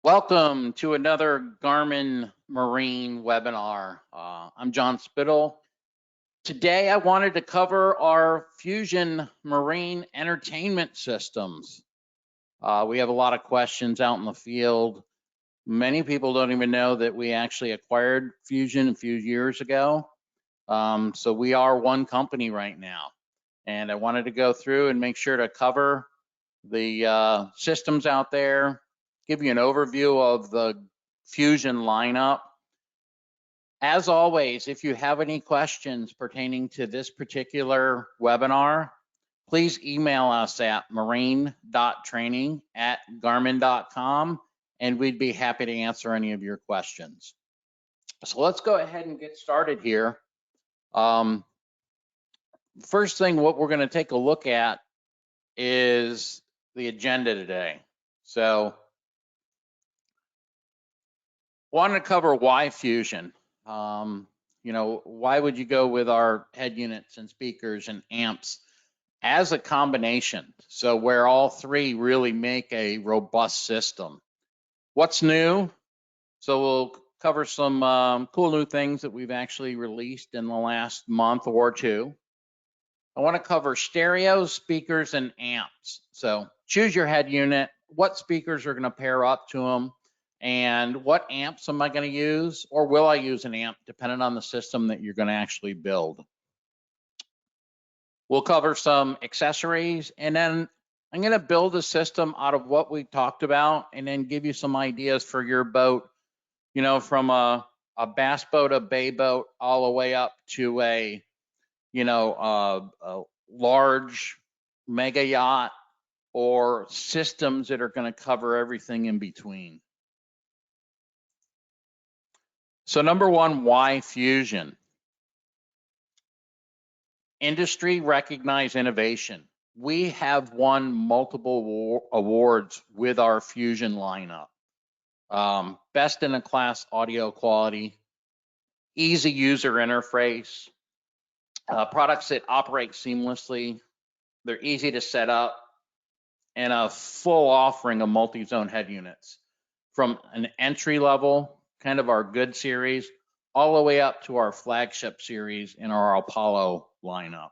Welcome to another Garmin Marine webinar. I'm John Spittle. Today I wanted to cover our Fusion Marine entertainment systems. We have a lot of questions out in the field. Many people don't even know that we actually acquired Fusion a few years ago. So we are one company right now. And I wanted to go through and make sure to cover the systems out there, give you an overview of the Fusion lineup. As always, if you have any questions pertaining to this particular webinar, please email us at marine.training@garmin.com, and we'd be happy to answer any of your questions. So let's go ahead and get started here. First thing, what we're going to take a look at is the agenda today. So wanted to cover why Fusion. Why would you go with our head units and speakers and amps as a combination? So where all three really make a robust system. What's new? So we'll cover some cool new things that we've actually released in the last month or two. I want to cover stereo, speakers, and amps. So choose your head unit, what speakers are going to pair up to them, and what amps am I going to use, or will I use an amp, depending on the system that you're going to actually build. We'll cover some accessories, and then I'm going to build a system out of what we talked about, and then give you some ideas for your boat, from a bass boat, a bay boat, all the way up to a large mega yacht, or systems that are going to cover everything in between. So number one, why Fusion? Industry recognized innovation. We have won multiple awards with our Fusion lineup. Best in a class audio quality, easy user interface, products that operate seamlessly, they're easy to set up, and a full offering of multi-zone head units, from an entry level, kind of our good series, all the way up to our flagship series in our Apollo lineup.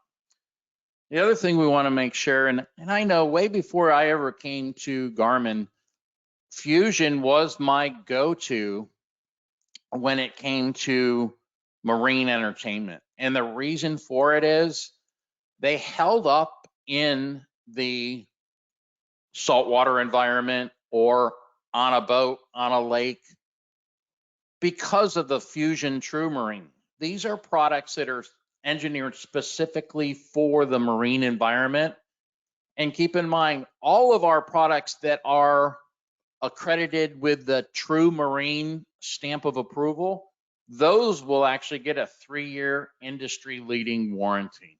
The other thing we want to make sure, and I know way before I ever came to Garmin, Fusion was my go-to when it came to marine entertainment. And the reason for it is they held up in the saltwater environment or on a boat, on a lake, because of the Fusion True Marine. These are products that are engineered specifically for the marine environment. And keep in mind, all of our products that are accredited with the True Marine stamp of approval, those will actually get a 3-year industry-leading warranty.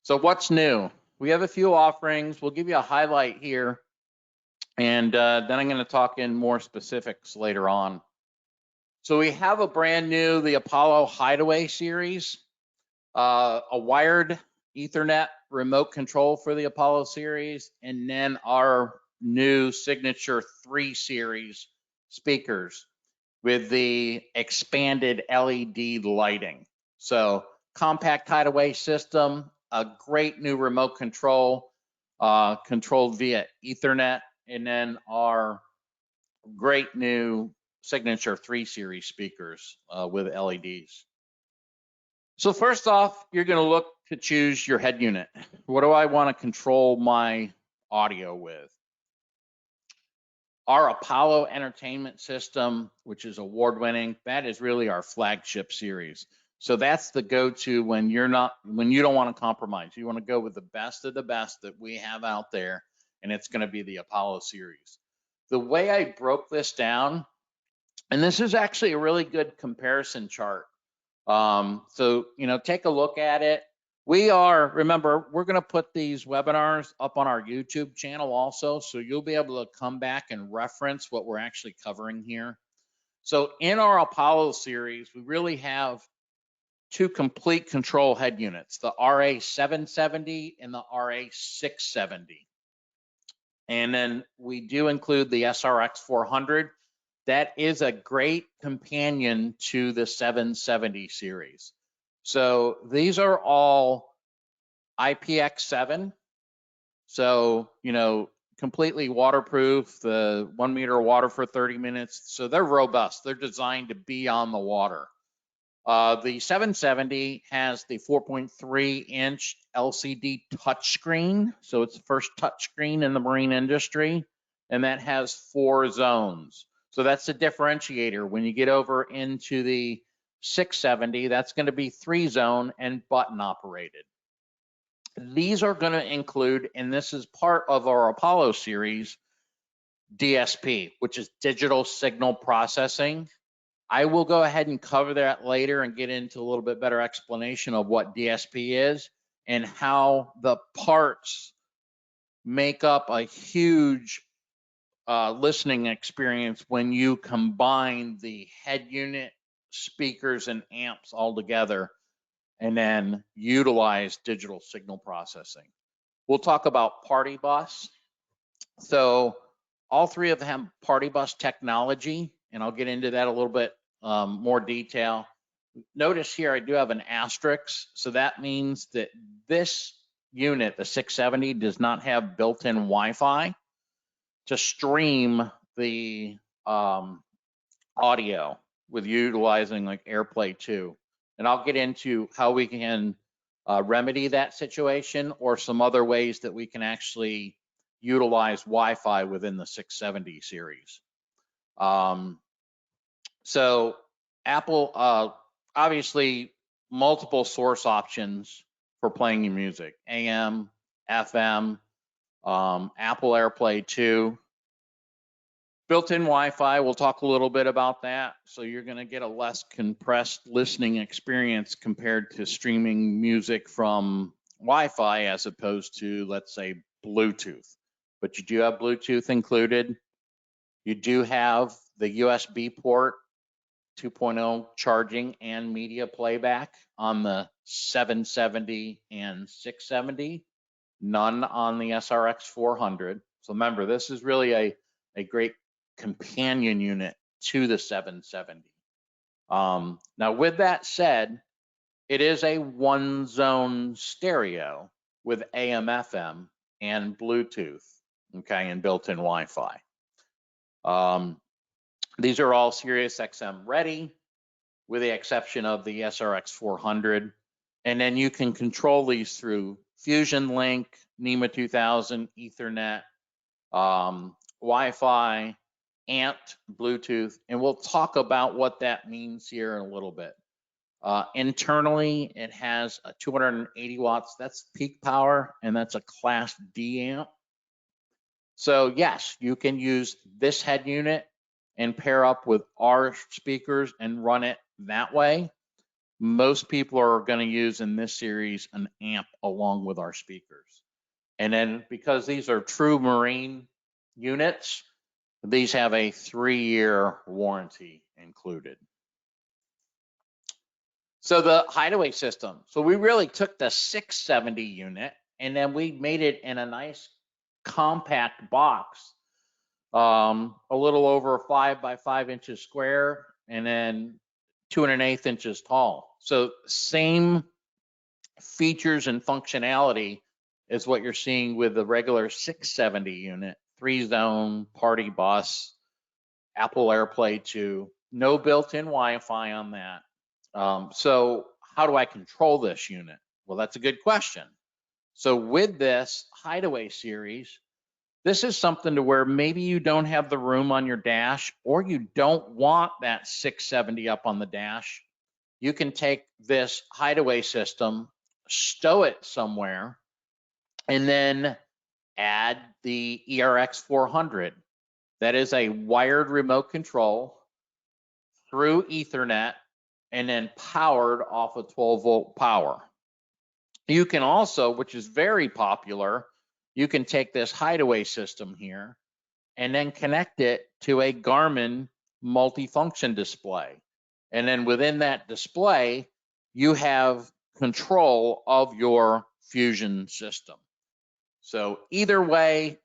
So what's new? We have a few offerings. We'll give you a highlight here, and then I'm going to talk in more specifics later on. So we have a brand new, the Apollo Hideaway series, a wired Ethernet remote control for the Apollo series, and then our new Signature 3 series speakers with the expanded LED lighting. So compact Hideaway system, a great new remote control, controlled via Ethernet, and then our great new Signature 3 series speakers with LEDs. So first off, you're going to look to choose your head unit. What do I want to control my audio with? Our Apollo entertainment system, which is award-winning, that is really our flagship series. So that's the go-to when you don't want to compromise. You want to go with the best of the best that we have out there, and it's going to be the Apollo series. The way I broke this down, and this is actually a really good comparison chart. So take a look at it. Remember, we're going to put these webinars up on our YouTube channel also, so you'll be able to come back and reference what we're actually covering here. So in our Apollo series, we really have 2 complete control head units, the RA770 and the RA670. And then we do include the SRX 400. That is a great companion to the 770 series. So these are all IPX7. So, completely waterproof, the 1 meter water for 30 minutes. So they're robust. They're designed to be on the water. The 770 has the 4.3-inch LCD touchscreen. So it's the first touchscreen in the marine industry. And that has 4 zones. So that's a differentiator. When you get over into the 670, that's going to be 3-zone and button operated. These are going to include, and this is part of our Apollo series, DSP, which is digital signal processing. I will go ahead and cover that later and get into a little bit better explanation of what DSP is and how the parts make up a huge listening experience when you combine the head unit, speakers, and amps all together and then utilize digital signal processing. We'll talk about PartyBus. So all 3 of them have PartyBus technology, and I'll get into that a little bit more detail. Notice here I do have an asterisk, so that means that this unit, the 670, does not have built-in Wi-Fi to stream the audio with utilizing like AirPlay 2. And I'll get into how we can remedy that situation or some other ways that we can actually utilize Wi-Fi within the 670 series. So Apple, obviously multiple source options for playing your music, AM, FM, Apple AirPlay 2. Built-in Wi-Fi, we'll talk a little bit about that. So you're going to get a less compressed listening experience compared to streaming music from Wi-Fi as opposed to, let's say, Bluetooth. But you do have Bluetooth included. You do have the USB port, 2.0 charging and media playback on the 770 and 670. None on the SRX 400. So remember, this is really a great companion unit to the 770. Now, with that said, it is a 1-zone stereo with AM, FM, and Bluetooth, okay, and built-in Wi-Fi. These are all Sirius XM ready, with the exception of the SRX 400. And then you can control these through Fusion Link, NEMA 2000, Ethernet, Wi-Fi, ANT, Bluetooth, and we'll talk about what that means here in a little bit. Internally, it has a 280 watts, that's peak power, and that's a Class D amp. So yes, you can use this head unit and pair up with our speakers and run it that way. Most people are going to use in this series an amp along with our speakers. And then because these are true marine units, these have a 3-year warranty included. So the Hideaway system. So we really took the 670 unit and then we made it in a nice compact box, a little over 5 by 5 inches square and then 2 1/8 inches tall. So same features and functionality as what you're seeing with the regular 670 unit, 3-zone, PartyBus, Apple AirPlay 2, no built-in Wi-Fi on that. So how do I control this unit? Well, that's a good question. So with this Hideaway series, this is something to where maybe you don't have the room on your dash or you don't want that 670 up on the dash. You can take this Hideaway system, stow it somewhere, and then add the ERX 400. That is a wired remote control through Ethernet and then powered off of 12-volt power. You can also, which is very popular, you can take this Hideaway system here and then connect it to a Garmin multifunction display. And then within that display, you have control of your Fusion system. So either way,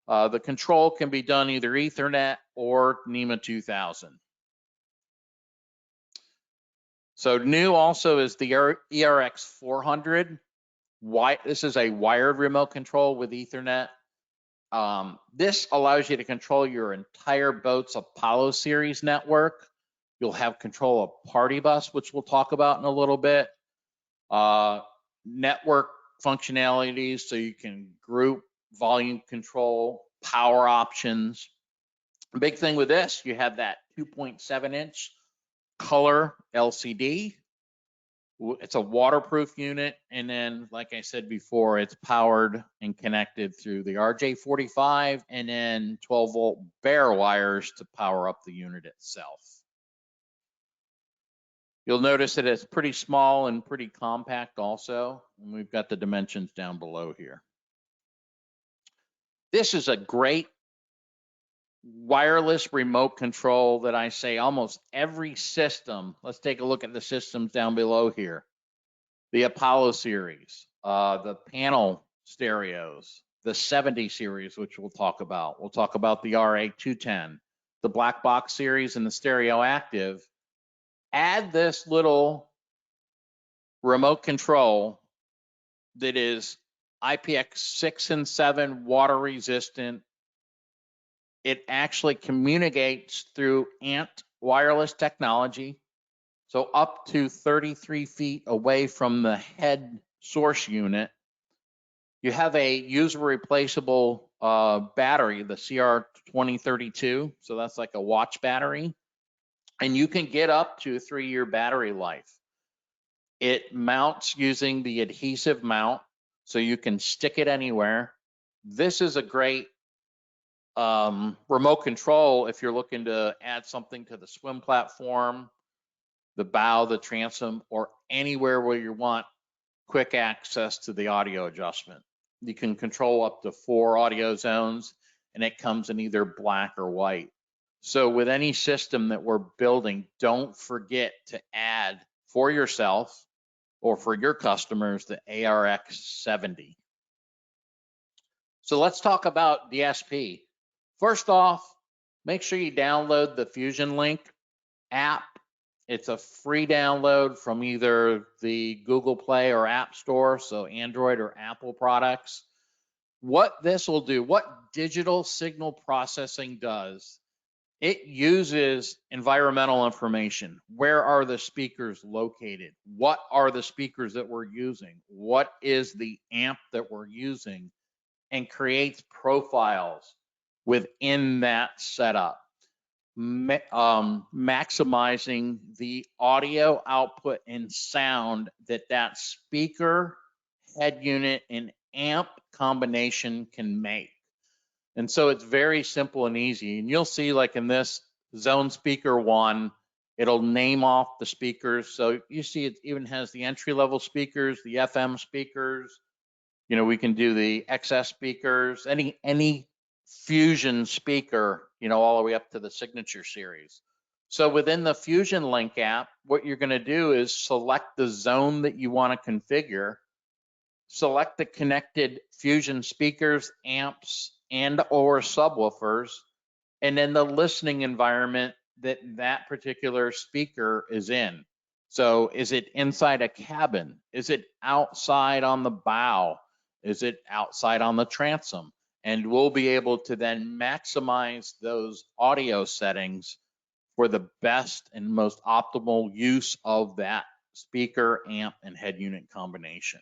The control can be done either Ethernet or NEMA 2000. So new also is the ERX 400. This is a wired remote control with Ethernet. This allows you to control your entire boat's Apollo series network. You'll have control of PartyBus, which we'll talk about in a little bit. Network functionalities, so you can group, volume control, power options. The big thing with this, you have that 2.7-inch color LCD. It's a waterproof unit, and then, like I said before, it's powered and connected through the RJ45 and then 12-volt bare wires to power up the unit itself. You'll notice that it's pretty small and pretty compact also, and we've got the dimensions down below here. This is a great wireless remote control that I say almost every system. Let's take a look at the systems down below here. The Apollo series, the panel stereos, the 70 series, which we'll talk about. We'll talk about the RA210, the black box series, and the stereo active. Add this little remote control that is IPX6 and 7 water resistant. It actually communicates through ANT wireless technology. So up to 33 feet away from the head source unit. You have a user replaceable battery, the CR2032. So that's like a watch battery. And you can get up to a 3-year battery life. It mounts using the adhesive mount, so you can stick it anywhere. This is a great remote control if you're looking to add something to the swim platform, the bow, the transom, or anywhere where you want quick access to the audio adjustment. You can control up to 4 audio zones, and it comes in either black or white. So with any system that we're building, don't forget to add for yourself or for your customers the ARX70. So let's talk about DSP. First off, make sure you download the Fusion Link app. It's a free download from either the Google Play or App Store, so Android or Apple products. What this will do, what digital signal processing does, it uses environmental information. Where are the speakers located? What are the speakers that we're using? What is the amp that we're using? And creates profiles within that setup, maximizing the audio output and sound that speaker, head unit, and amp combination can make. And so it's very simple and easy. And you'll see, like in this zone speaker 1, it'll name off the speakers. So you see it even has the entry-level speakers, the FM speakers. You know, we can do the XS speakers, any Fusion speaker, you know, all the way up to the Signature series. So within the Fusion Link app, what you're going to do is select the zone that you want to configure, select the connected Fusion speakers, amps, and or subwoofers, and then the listening environment that particular speaker is in. So is it inside a cabin? Is it outside on the bow? Is it outside on the transom? And we'll be able to then maximize those audio settings for the best and most optimal use of that speaker, amp, and head unit combination.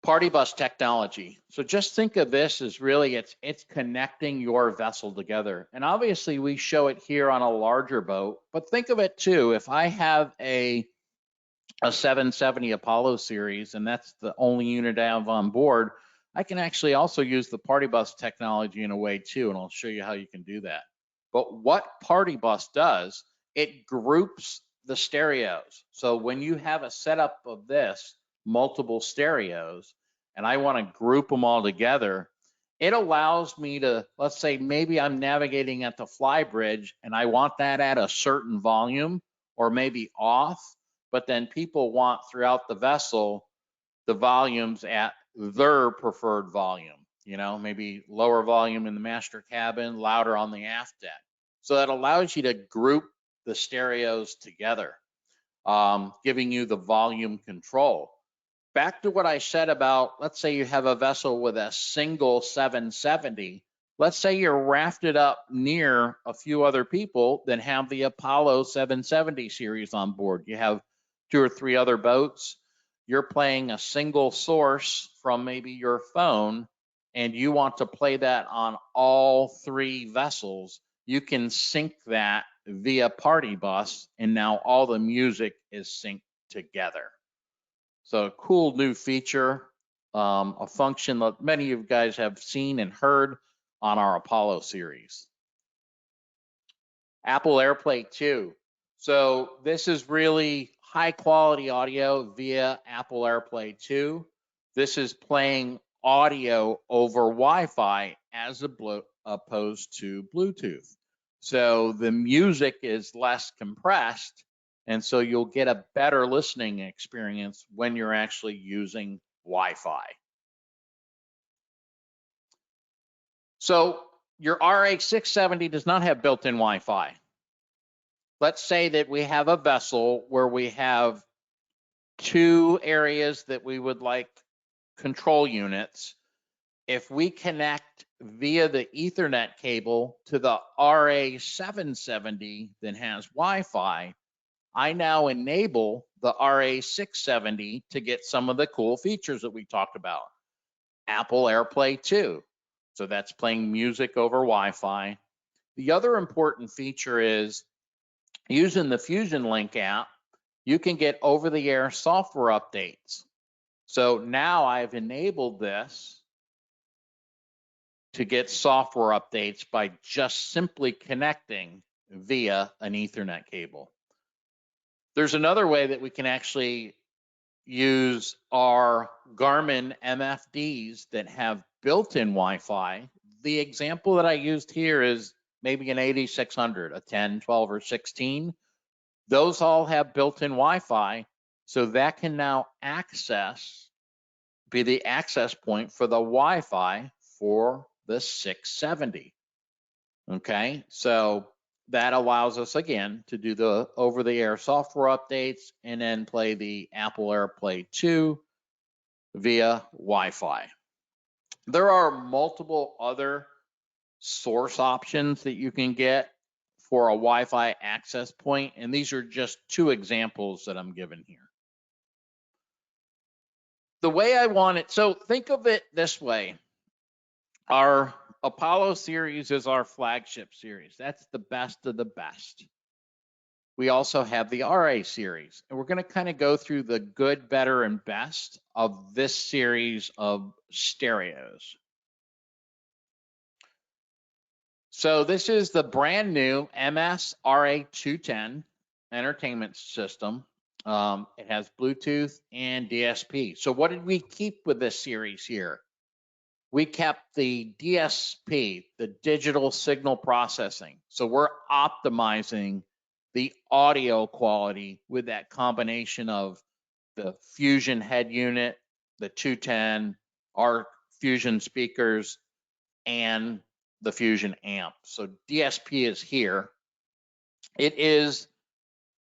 PartyBus technology. So just think of this as really it's connecting your vessel together. And obviously we show it here on a larger boat, but think of it too. If I have a 770 Apollo series, and that's the only unit I have on board, I can actually also use the PartyBus technology in a way too, and I'll show you how you can do that. But what PartyBus does, it groups the stereos. So when you have a setup of this, multiple stereos, and I want to group them all together, it allows me to, let's say maybe I'm navigating at the fly bridge and I want that at a certain volume or maybe off, but then people want throughout the vessel the volumes at their preferred volume. you know, maybe lower volume in the master cabin, louder on the aft deck. So that allows you to group the stereos together, giving you the volume control. Back to what I said about, let's say you have a vessel with a single 770. Let's say you're rafted up near a few other people that have the Apollo 770 series on board. You have 2 or 3 other boats. You're playing a single source from maybe your phone, and you want to play that on all 3 vessels. You can sync that via PartyBus, and now all the music is synced together. So a cool new feature, a function that many of you guys have seen and heard on our Apollo series. Apple AirPlay 2. So this is really high quality audio via Apple AirPlay 2. This is playing audio over Wi-Fi as opposed to Bluetooth. So the music is less compressed, and so you'll get a better listening experience when you're actually using Wi-Fi. So your RA670 does not have built-in Wi-Fi. Let's say that we have a vessel where we have 2 areas that we would like control units. If we connect via the Ethernet cable to the RA770 that has Wi-Fi, I now enable the RA670 to get some of the cool features that we talked about. Apple AirPlay 2. So that's playing music over Wi-Fi. The other important feature is using the Fusion Link app, you can get over-the-air software updates. So now I've enabled this to get software updates by just simply connecting via an Ethernet cable. There's another way that we can actually use our Garmin MFDs that have built-in Wi-Fi. The example that I used here is maybe an 8600, a 10, 12, or 16. Those all have built-in Wi-Fi, so that can now be the access point for the Wi-Fi for the 670. Okay, so that allows us again to do the over-the-air software updates and then play the Apple AirPlay 2 via Wi-Fi. There are multiple other source options that you can get for a Wi-Fi access point, and these are just 2 examples that I'm given here. The way I want it, so think of it this way. Our Apollo series is our flagship series. That's the best of the best. We also have the RA series, and we're going to kind of go through the good, better, and best of this series of stereos. So this is the brand new MS RA210 entertainment system. It has Bluetooth and DSP. So what did we keep with this series here? We kept the DSP, the digital signal processing. So we're optimizing the audio quality with that combination of the Fusion head unit, the 210, our Fusion speakers, and the Fusion amp. So DSP is here. It is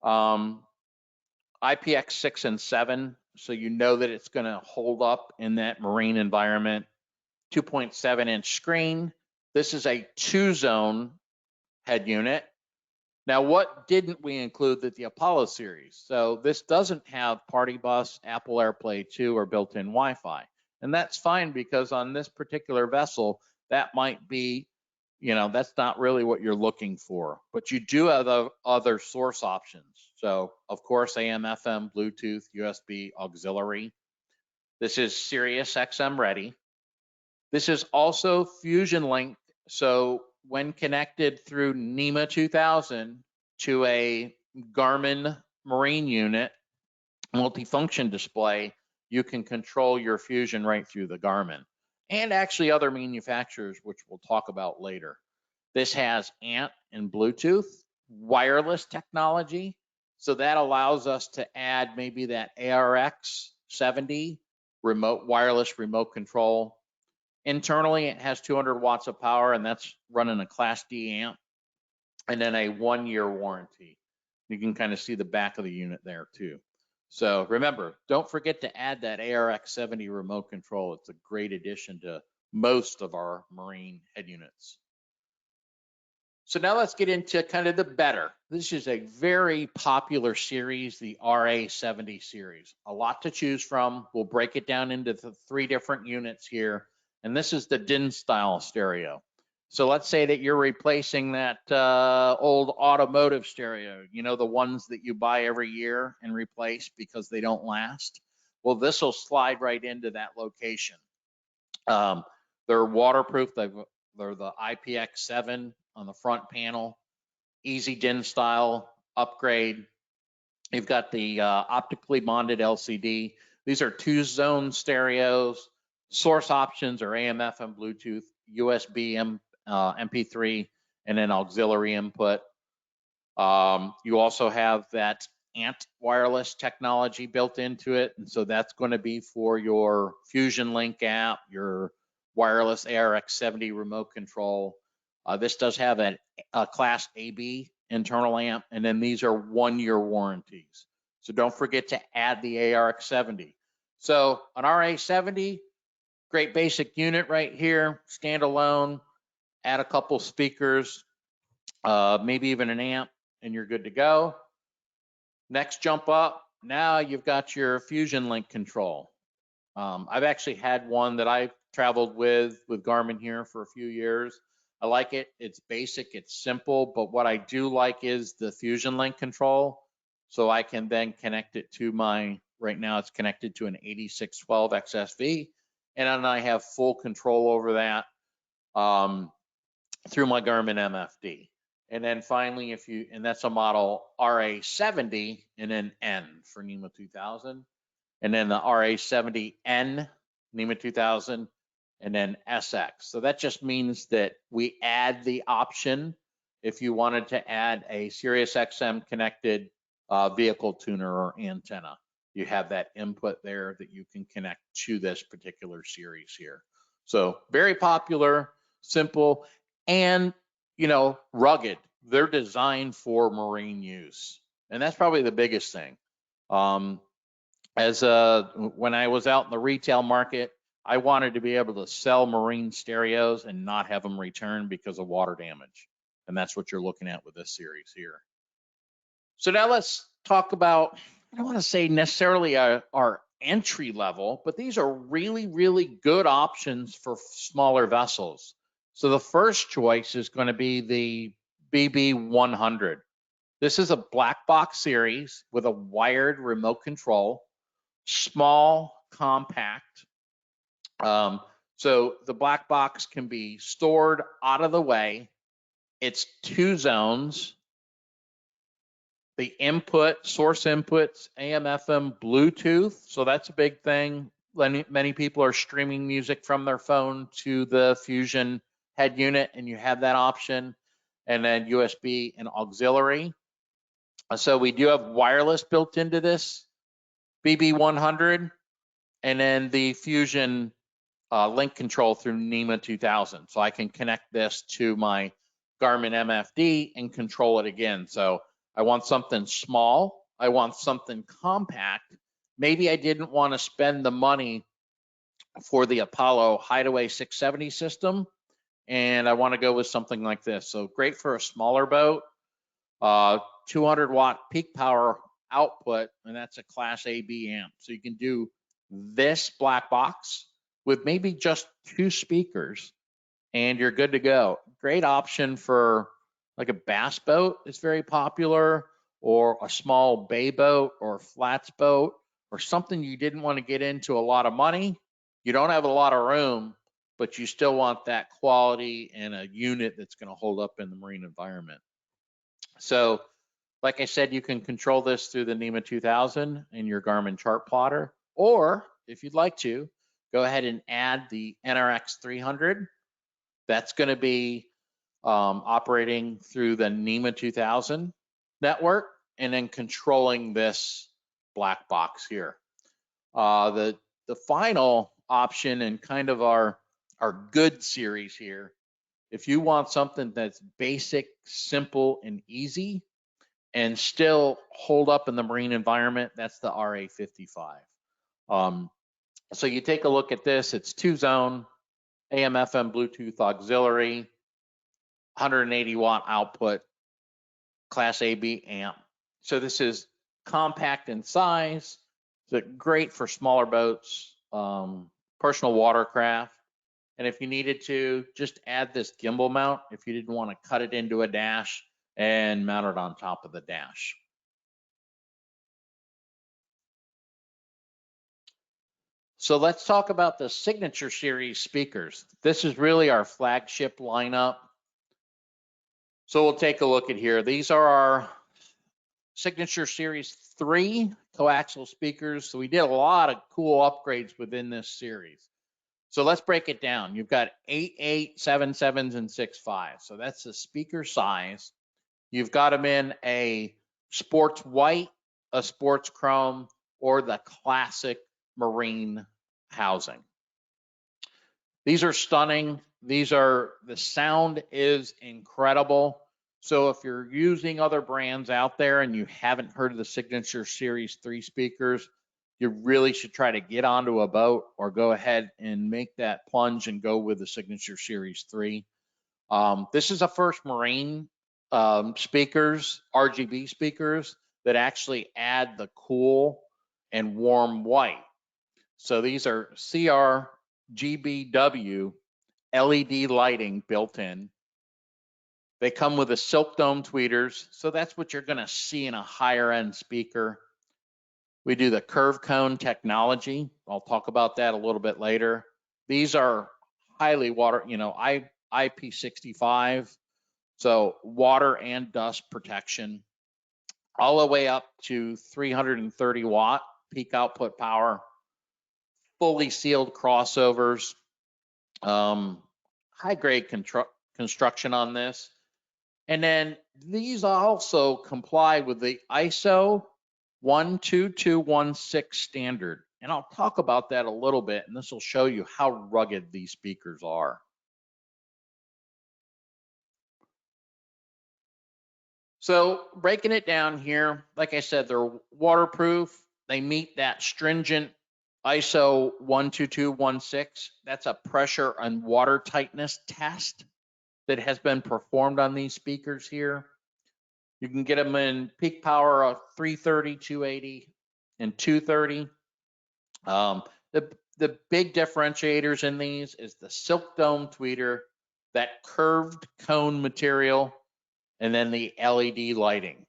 IPX6 and 7, so you know that it's going to hold up in that marine environment. 2.7-inch screen. This is a 2-zone head unit. Now, what didn't we include with the Apollo series? So this doesn't have PartyBus, Apple AirPlay 2, or built-in Wi-Fi. And that's fine, because on this particular vessel, that might be, that's not really what you're looking for. But you do have other source options. So, of course, AM, FM, Bluetooth, USB, auxiliary. This is Sirius XM ready. This is also Fusion Link. So when connected through NEMA 2000 to a Garmin Marine unit multifunction display, you can control your Fusion right through the Garmin, and actually other manufacturers, which we'll talk about later. This has ANT and Bluetooth wireless technology. So that allows us to add maybe that ARX 70 wireless remote control. Internally, it has 200 watts of power, and that's running a Class D amp, and then a 1-year warranty. You can kind of see the back of the unit there too. So remember, don't forget to add that ARX70 remote control. It's a great addition to most of our marine head units. So now let's get into kind of the better. This is a very popular series, the RA70 series. A lot to choose from. We'll break it down into the 3 different units here. And this is the DIN style stereo. So let's say that you're replacing that old automotive stereo, you know, the ones that you buy every year and replace because they don't last. Well, this will slide right into that location. They're waterproof. They're the IPX7 on the front panel, easy DIN style upgrade. You've got the optically bonded LCD. These are 2-zone stereos. Source options are AM, FM, Bluetooth, USB, MP3, and then auxiliary input. You also have that ANT wireless technology built into it, and so that's going to be for your Fusion Link app, your wireless ARX70 remote control. This does have a Class AB internal amp, and then these are 1-year warranties. So don't forget to add the ARX70. So an RA70, great basic unit right here, standalone, add a couple speakers, maybe even an amp, and you're good to go. Next jump up, now you've got your Fusion Link control. I've actually had one that I traveled with Garmin here for a few years. I like it. It's basic, it's simple, but what I do like is the Fusion Link control. So I can then connect it to right now it's connected to an 8612 XSV, and then I have full control over that through my Garmin MFD. And then finally, and that's a model RA70 and then N for NEMA 2000. And then the RA70N, NEMA 2000, and then SX. So that just means that we add the option if you wanted to add a SiriusXM connected vehicle tuner or antenna. You have that input there that you can connect to this particular series here. So very popular, simple, and rugged. They're designed for marine use, and that's probably the biggest thing. When I was out in the retail market, I wanted to be able to sell marine stereos and not have them returned because of water damage. And that's what you're looking at with this series here. So now let's talk about, I don't want to say necessarily our entry level, but these are really, really good options for smaller vessels. So the first choice is going to be the BB100. This is a black box series with a wired remote control. Small, compact. So the black box can be stored out of the way. It's 2 zones. The source inputs, AM, FM, Bluetooth. So that's a big thing. Many people are streaming music from their phone to the Fusion head unit, and you have that option. And then USB and auxiliary. So we do have wireless built into this BB100, and then the Fusion link control through NEMA 2000. So I can connect this to my Garmin MFD and control it again. So I want something small. I want something compact. Maybe I didn't want to spend the money for the Apollo Hideaway 670 system, and I want to go with something like this. So great for a smaller boat, 200 watt peak power output, and that's a Class AB amp. So you can do this black box with maybe just 2 speakers, and you're good to go. Great option for like a bass boat is very popular, or a small bay boat or flats boat, or something you didn't want to get into a lot of money. You don't have a lot of room, but you still want that quality and a unit that's going to hold up in the marine environment. So like I said, you can control this through the NEMA 2000 in your Garmin chart plotter, or if you'd like to, go ahead and add the NRX 300. That's going to be operating through the NEMA 2000 network, and then controlling this black box here. The final option, and kind of our our good series here. If you want something that's basic, simple, and easy, and still hold up in the marine environment, that's the RA55. So you take a look at this, it's 2-zone, AM, FM, Bluetooth auxiliary, 180 watt output, Class AB amp. So this is compact in size, so great for smaller boats, personal watercraft. And if you needed to, just add this gimbal mount if you didn't want to cut it into a dash and mount it on top of the dash. So let's talk about the Signature Series speakers. This is really our flagship lineup. So we'll take a look at here. These are our Signature Series 3 coaxial speakers. So we did a lot of cool upgrades within this series. So let's break it down. You've got 8.8, 7.7s, and 6.5. So that's the speaker size. You've got them in a sports white, a sports chrome, or the classic marine housing. These are stunning. The sound is incredible. So if you're using other brands out there and you haven't heard of the Signature Series 3 speakers, you really should try to get onto a boat or go ahead and make that plunge and go with the Signature Series 3. This is the first marine speakers, RGB speakers, that actually add the cool and warm white. So these are CRGBW LED lighting built in. They come with a silk dome tweeters, so that's what you're going to see in a higher end speaker. We do the curve cone technology. I'll talk about that a little bit later. These are highly water, IP65, so water and dust protection, all the way up to 330 watt peak output power, fully sealed crossovers, high grade construction on this. And then these also comply with the ISO 12216 standard. And I'll talk about that a little bit, and this will show you how rugged these speakers are. So breaking it down here, like I said, they're waterproof. They meet that stringent ISO 12216. That's a pressure and water tightness test that has been performed on these speakers here. You can get them in peak power of 330, 280, and 230. The big differentiators in these is the silk dome tweeter, that curved cone material, and then the LED lighting.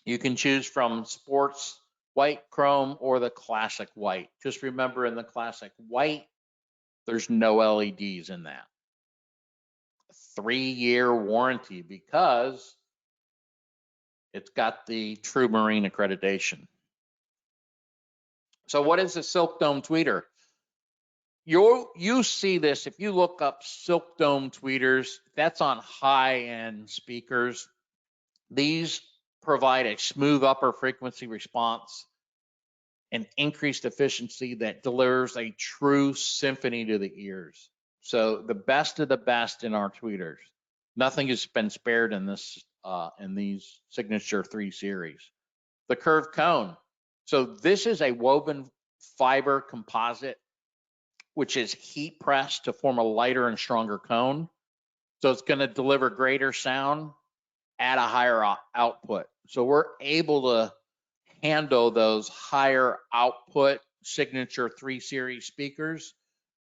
You can choose from sports white, chrome, or the classic white. Just remember, in the classic white, there's no LEDs in that. 3-year warranty because it's got the True Marine accreditation. So what is a silk dome tweeter? You see this if you look up silk dome tweeters. That's on high-end speakers. These provide a smooth upper frequency response and increased efficiency that delivers a true symphony to the ears. So the best of the best in our tweeters. Nothing has been spared in this in these Signature 3 series. The curved cone. So this is a woven fiber composite, which is heat pressed to form a lighter and stronger cone. So it's going to deliver greater sound at a higher output. So we're able to handle those higher output Signature 3 series speakers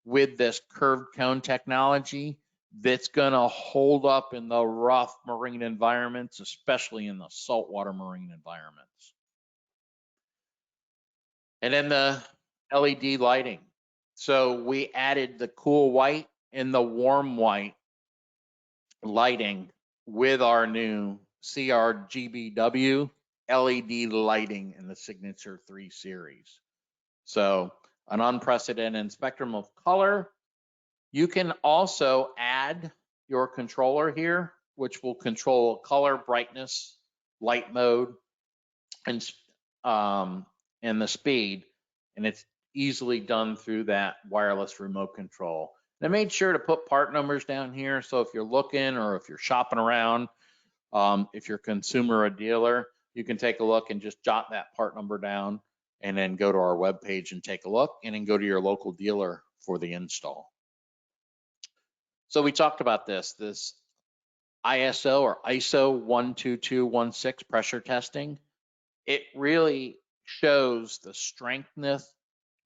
with this curved cone technology that's going to hold up in the rough marine environments, especially in the saltwater marine environments. And then the LED lighting. So we added the cool white and the warm white lighting with our new CRGBW LED lighting in the Signature 3 series. So an unprecedented spectrum of color. You can also add your controller here, which will control color, brightness, light mode, and the speed. And it's easily done through that wireless remote control. And I made sure to put part numbers down here. So if you're looking or if you're shopping around, if you're a consumer or a dealer, you can take a look and just jot that part number down and then go to our webpage and take a look and then go to your local dealer for the install. So we talked about this ISO or ISO 12216 pressure testing. It really shows the strengthness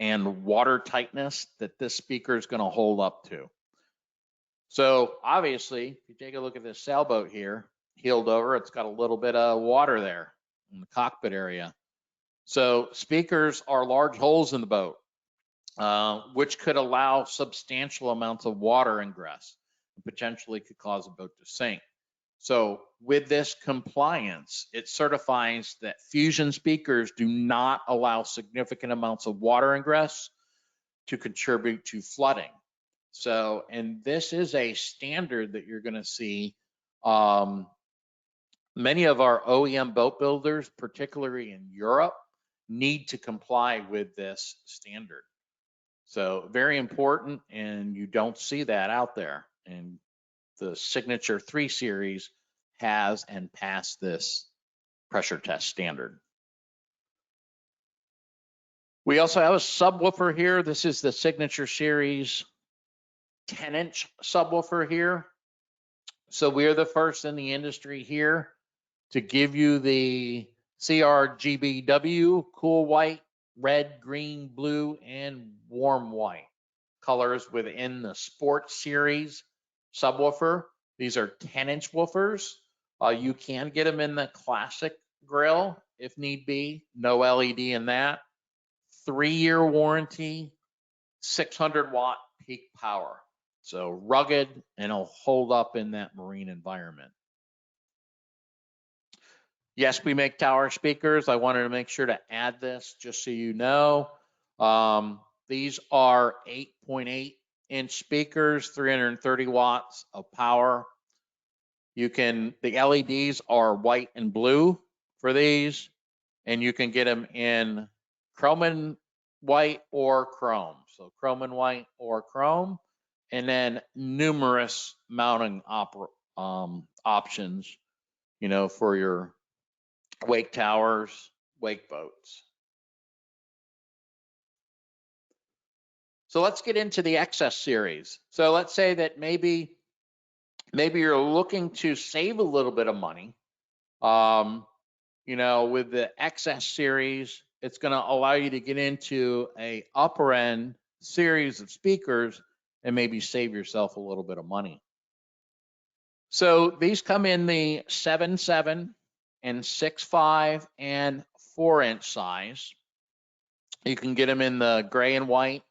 and water tightness that this speaker is going to hold up to. So obviously, if you take a look at this sailboat here, heeled over, it's got a little bit of water there in the cockpit area. So speakers are large holes in the boat, which could allow substantial amounts of water ingress and potentially could cause a boat to sink. So with this compliance, it certifies that Fusion speakers do not allow significant amounts of water ingress to contribute to flooding. So, and this is a standard that you're going to see. Many of our OEM boat builders, particularly in Europe, need to comply with this standard. So very important, and you don't see that out there. And the Signature 3 series has and passed this pressure test standard. We also have a subwoofer here. This is the Signature Series 10-inch subwoofer here. So we are the first in the industry here to give you the CRGBW, cool white, red, green, blue, and warm white colors within the Sport Series subwoofer. These are 10-inch woofers. You can get them in the classic grill if need be. No LED in that. 3-year warranty, 600-watt peak power. So rugged, and it'll hold up in that marine environment. Yes, we make tower speakers. I wanted to make sure to add this just so you know. These are 8.8-inch speakers, 330 watts of power. The LEDs are white and blue for these, and you can get them in chrome and white or chrome. So chrome and white or chrome, and then numerous mounting options, for your wake towers, wake boats. So let's get into the XS series. So let's say that maybe you're looking to save a little bit of money. With the XS series, it's going to allow you to get into a upper end series of speakers and maybe save yourself a little bit of money. So these come in the 7.7 and 6.5 and 4-inch size. You can get them in the gray and white.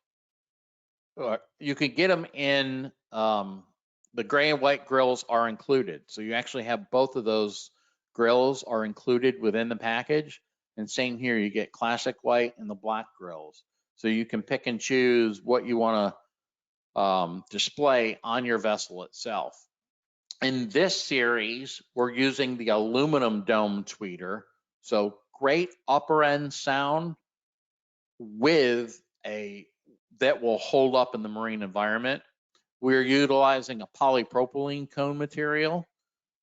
Or you could get them in the gray and white grills are included. So you actually have both of those grills are included within the package. And same here, you get classic white and the black grills. So you can pick and choose what you want to display on your vessel itself. In this series, we're using the aluminum dome tweeter. So great upper end sound with that will hold up in the marine environment. We're utilizing a polypropylene cone material.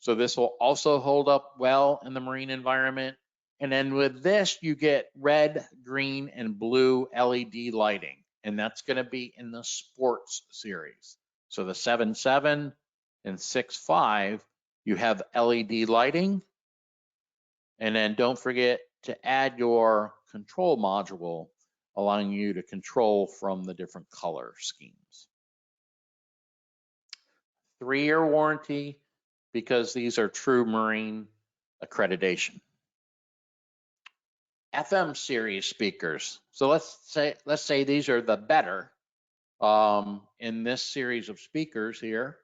So this will also hold up well in the marine environment. And then with this, you get red, green, and blue LED lighting. And that's going to be in the sports series. So the 7.7 and 6.5, you have LED lighting. And then don't forget to add your control module, allowing you to control from the different color schemes. 3-year warranty, because these are true marine accreditation. FM series speakers. So let's say these are the better in this series of speakers here.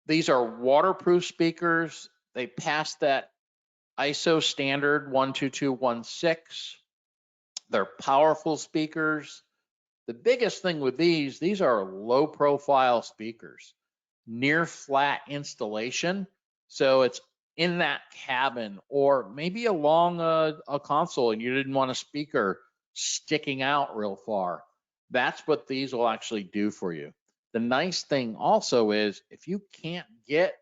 These are waterproof speakers. They pass that ISO standard 12216. They're powerful speakers. The biggest thing with these are low profile speakers, near flat installation. So it's in that cabin or maybe along a console and you didn't want a speaker sticking out real far. That's what these will actually do for you. The nice thing also is if you can't get,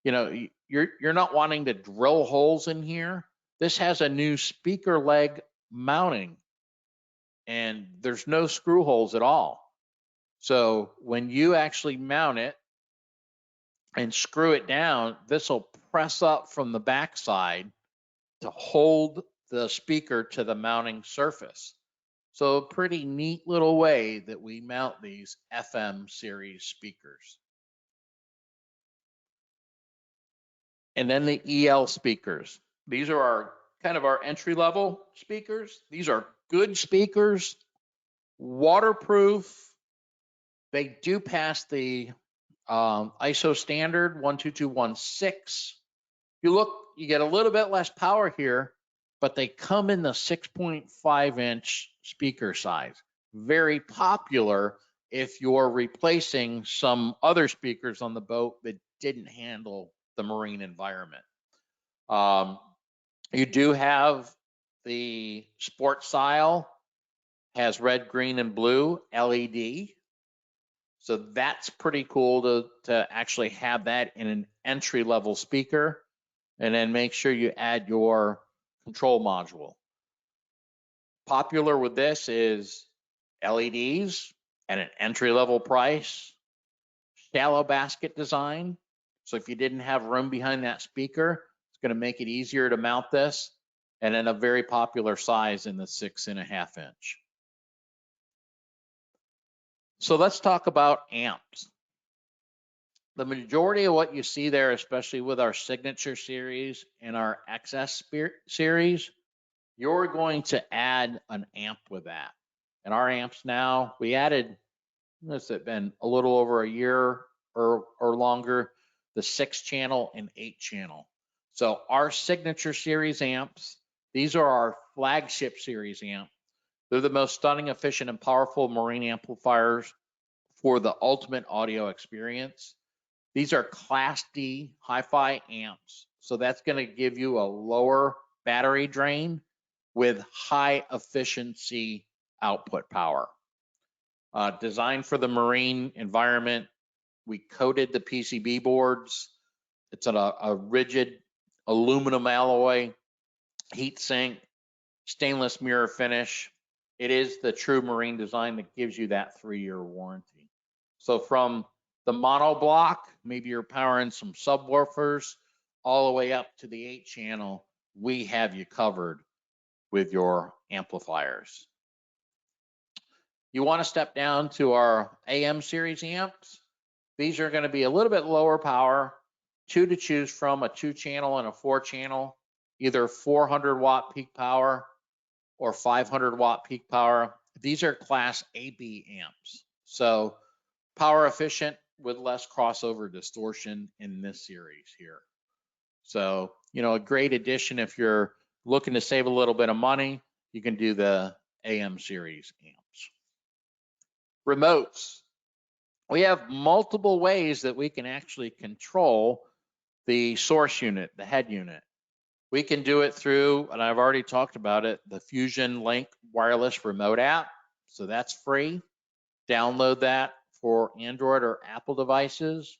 you're not wanting to drill holes in here, this has a new speaker leg mounting and there's no screw holes at all. So when you actually mount it and screw it down, this will press up from the backside to hold the speaker to the mounting surface. So a pretty neat little way that we mount these FM series speakers. And then the EL speakers. These are our kind of our entry level speakers. These are good speakers, waterproof. They do pass the ISO standard 12216. You look, you get a little bit less power here, but they come in the 6.5-inch speaker size. Very popular if you're replacing some other speakers on the boat that didn't handle the marine environment. You do have the sport style, has red, green, and blue LED. So that's pretty cool to actually have that in an entry-level speaker. And then make sure you add your control module. Popular with this is LEDs at an entry-level price, shallow basket design. So if you didn't have room behind that speaker, it's going to make it easier to mount this. And then a very popular size in the 6.5-inch. So let's talk about amps. The majority of what you see there, especially with our Signature Series and our XS Series, you're going to add an amp with that. And our amps now, we added, it's been a little over a year or longer, the 6-channel and 8-channel. So our Signature Series amps, these are our Flagship Series amp. They're the most stunning, efficient, and powerful marine amplifiers for the ultimate audio experience. These are Class D hi-fi amps. So that's going to give you a lower battery drain with high efficiency output power. Designed for the marine environment, we coated the PCB boards. It's a rigid aluminum alloy, heat sink, stainless mirror finish. It is the true marine design that gives you that 3-year warranty. So from the mono block, maybe you're powering some subwoofers, all the way up to the 8-channel, we have you covered with your amplifiers. You want to step down to our AM series amps. These are going to be a little bit lower power, 2 to choose from, a 2-channel and a 4-channel, either 400 watt peak power or 500 watt peak power. These are Class AB amps. So power efficient with less crossover distortion in this series here. So, a great addition if you're looking to save a little bit of money, you can do the AM series amps. Remotes. We have multiple ways that we can actually control the source unit, the head unit. We can do it through, and I've already talked about it, the Fusion Link wireless remote app. So that's free. Download that for Android or Apple devices.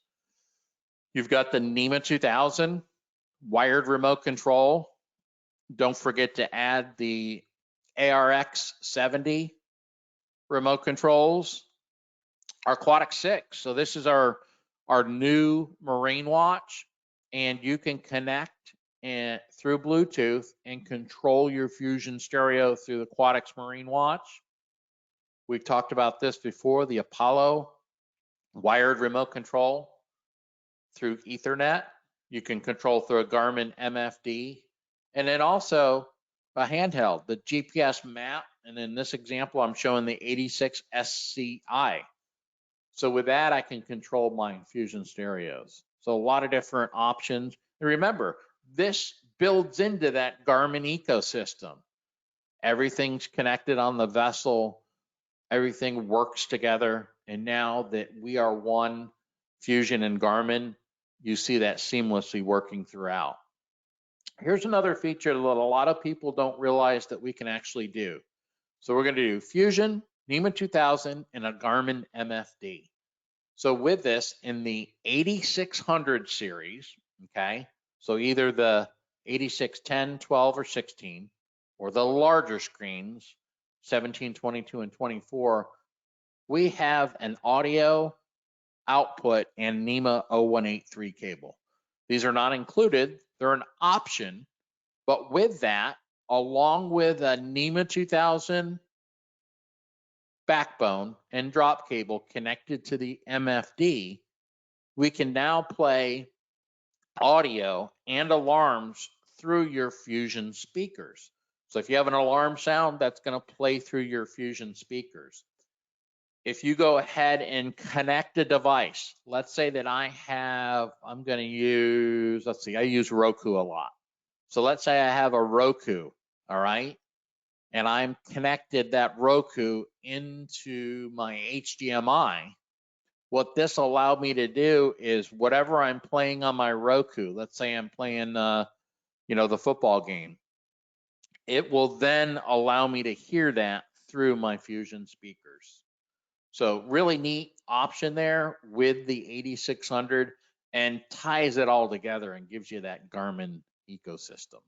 You've got the NEMA 2000 wired remote control. Don't forget to add the ARX 70 remote controls. Our Aquatic 6. So this is our new marine watch, and you can connect through Bluetooth and control your Fusion stereo through the Aquatics marine watch. We've talked about this before, the Apollo wired remote control through Ethernet. You can control through a Garmin MFD, and then also a handheld, the GPS map. And in this example, I'm showing the 86 SCI. So with that, I can control my Fusion stereos. So a lot of different options. And remember, this builds into that Garmin ecosystem. Everything's connected on the vessel. Everything works together. And now that we are one Fusion and Garmin, you see that seamlessly working throughout. Here's another feature that a lot of people don't realize that we can actually do. So we're going to do Fusion, NEMA 2000 and a Garmin MFD. So with this in the 8600 series, okay, so either the 8610, 12, or 16, or the larger screens, 17, 22, and 24, we have an audio output and NEMA 0183 cable. These are not included, they're an option, but with that, along with a NEMA 2000 backbone and drop cable connected to the MFD, we can now play audio and alarms through your Fusion speakers. So if you have an alarm sound, that's going to play through your Fusion speakers. If you go ahead and connect a device, let's say that I'm going to use, I use Roku a lot. So let's say I have a Roku, all right? And I'm connected that Roku into my HDMI. What this allowed me to do is whatever I'm playing on my Roku, let's say I'm playing, the football game, it will then allow me to hear that through my Fusion speakers. So really neat option there with the 8600 and ties it all together and gives you that Garmin ecosystem.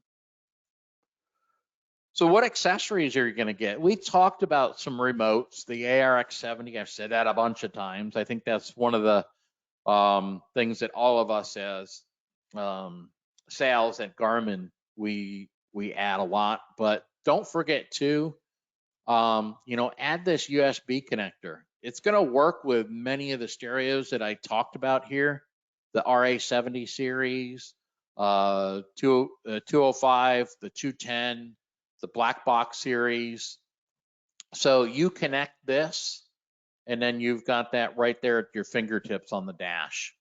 So what accessories are you going to get? We talked about some remotes, the ARX70. I've said that a bunch of times. I think that's one of the things that all of us as sales at Garmin, we add a lot. But don't forget too, add this USB connector. It's going to work with many of the stereos that I talked about here, the RA70 series, 205, the 210, the black box series. So you connect this, and then you've got that right there at your fingertips on the dash.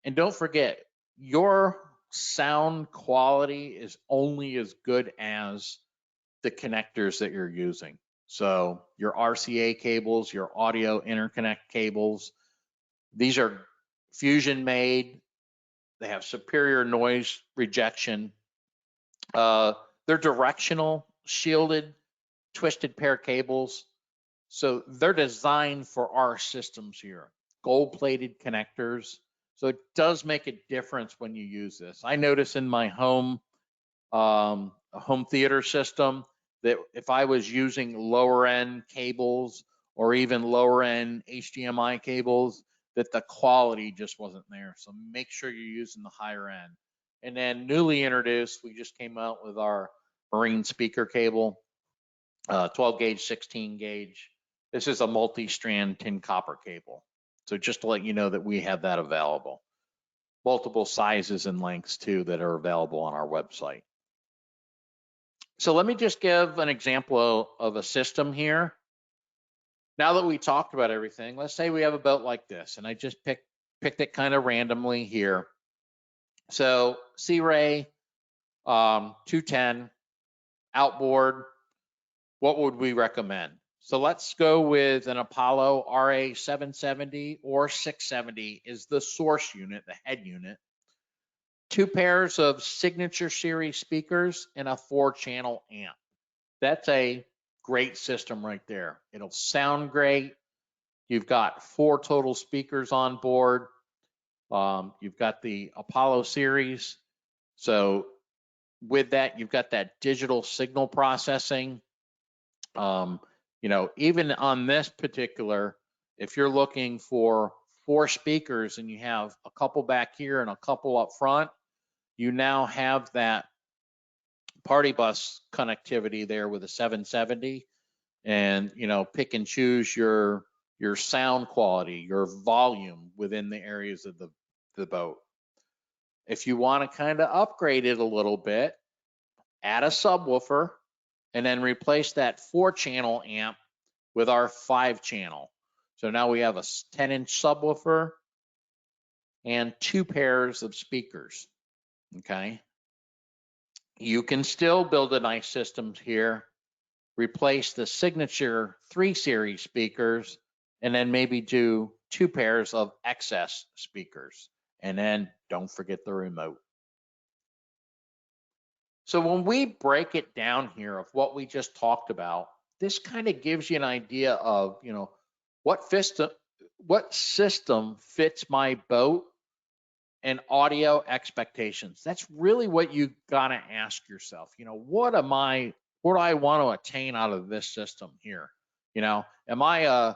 And don't forget, your sound quality is only as good as the connectors that you're using. So your RCA cables, your audio interconnect cables, these are Fusion made. They have superior noise rejection. They're directional, shielded, twisted pair cables. So they're designed for our systems here. Gold-plated connectors. So it does make a difference when you use this. I notice in my home theater system that if I was using lower end cables or even lower end HDMI cables, that the quality just wasn't there. So make sure you're using the higher end. And then newly introduced, we just came out with our marine speaker cable, 12 gauge, 16 gauge. This is a multi-strand tin copper cable. So just to let you know that we have that available. Multiple sizes and lengths too that are available on our website. So let me just give an example of a system here. Now that we talked about everything, let's say we have a boat like this, and I just picked it kind of randomly here. So C-Ray 210 outboard, what would we recommend? So let's go with an Apollo RA770 or 670 is the source unit, the head unit. 2 pairs of signature series speakers and a 4-channel amp. That's a great system right there. It'll sound great. You've got 4 total speakers on board. You've got the Apollo series. So with that, you've got that digital signal processing. Even on this particular, if you're looking for 4 speakers and you have a couple back here and a couple up front, you now have that PartyBus connectivity there with a 770, and pick and choose your sound quality, your volume within the areas of the boat. If you want to kind of upgrade it a little bit, add a subwoofer and then replace that 4-channel amp with our 5-channel. So now we have a 10-inch subwoofer and 2 pairs of speakers. Okay. You can still build a nice system here, replace the signature 3 series speakers, and then maybe do 2 pairs of excess speakers. And then don't forget the remote. So when we break it down here of what we just talked about, this kind of gives you an idea of, what system fits my boat and audio expectations. That's really what you got to ask yourself. What do I want to attain out of this system here? Am I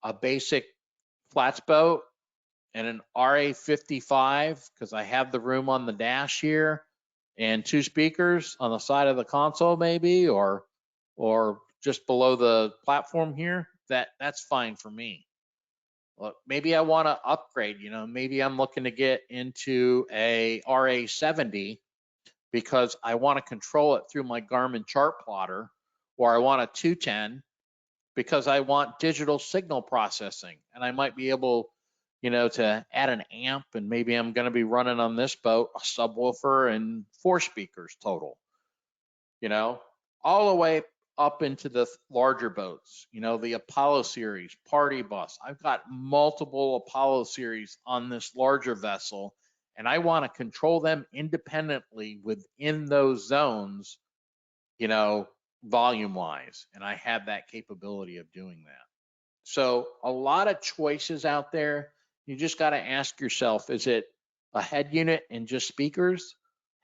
a basic flats boat and an RA55 because I have the room on the dash here and 2 speakers on the side of the console maybe, or just below the platform here? That's fine for me. Well, maybe I want to upgrade, maybe I'm looking to get into a RA70 because I want to control it through my Garmin chart plotter, or I want a 210 because I want digital signal processing, and I might be able, to add an amp, and maybe I'm going to be running on this boat a subwoofer and 4 speakers total, all the way up into the larger boats, the Apollo series, PartyBus. I've got multiple Apollo series on this larger vessel, and I want to control them independently within those zones, volume wise, and I have that capability of doing that. So a lot of choices out there. You just got to ask yourself, is it a head unit and just speakers,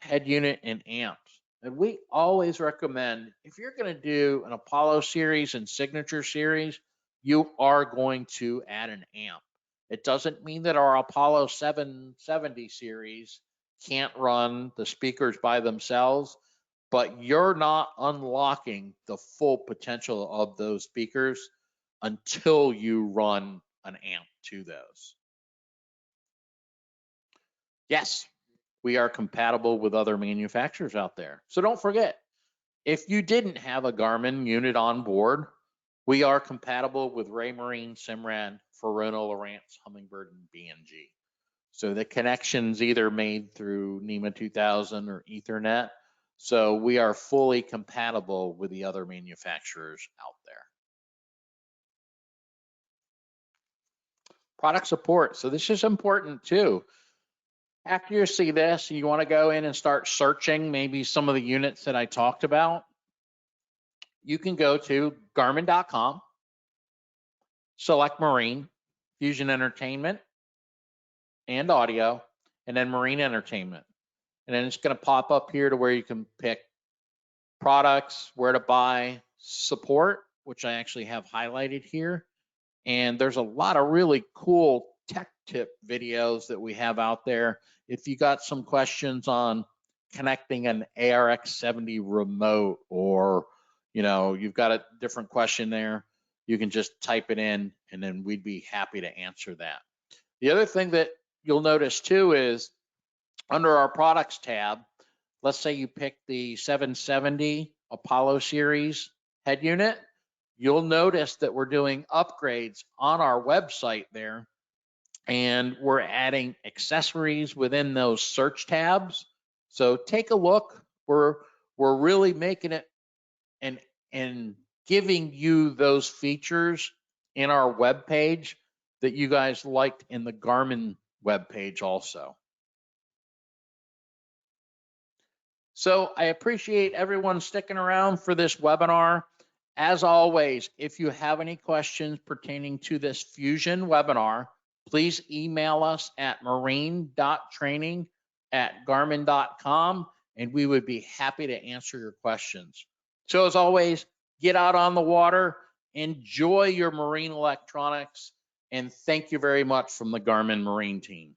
head unit and amps? And we always recommend, if you're going to do an Apollo series and signature series, you are going to add an amp. It doesn't mean that our Apollo 770 series can't run the speakers by themselves, but you're not unlocking the full potential of those speakers until you run an amp to those. Yes, we are compatible with other manufacturers out there. So don't forget, if you didn't have a Garmin unit on board, we are compatible with Raymarine, Simrad, Ferrano, Lowrance, Humminbird, and B&G. So the connection's either made through NEMA 2000 or Ethernet. So we are fully compatible with the other manufacturers out there. Product support. So this is important too. After you see this, you want to go in and start searching maybe some of the units that I talked about. You can go to Garmin.com, select Marine, Fusion Entertainment, and Audio, and then Marine Entertainment. And then it's going to pop up here to where you can pick products, where to buy, support, which I actually have highlighted here. And there's a lot of really cool tech tip videos that we have out there. If you got some questions on connecting an ARX70 remote, or you've got a different question there, you can just type it in and then we'd be happy to answer that. The other thing that you'll notice too is under our products tab, let's say you pick the 770 Apollo series head unit, you'll notice that we're doing upgrades on our website there, and we're adding accessories within those search tabs. So take a look. We're really making it and giving you those features in our web page that you guys liked in the Garmin web page also. So I appreciate everyone sticking around for this webinar. As always, if you have any questions pertaining to this Fusion webinar, please email us at marine.training@garmin.com, and we would be happy to answer your questions. So as always, get out on the water, enjoy your marine electronics, and thank you very much from the Garmin Marine team.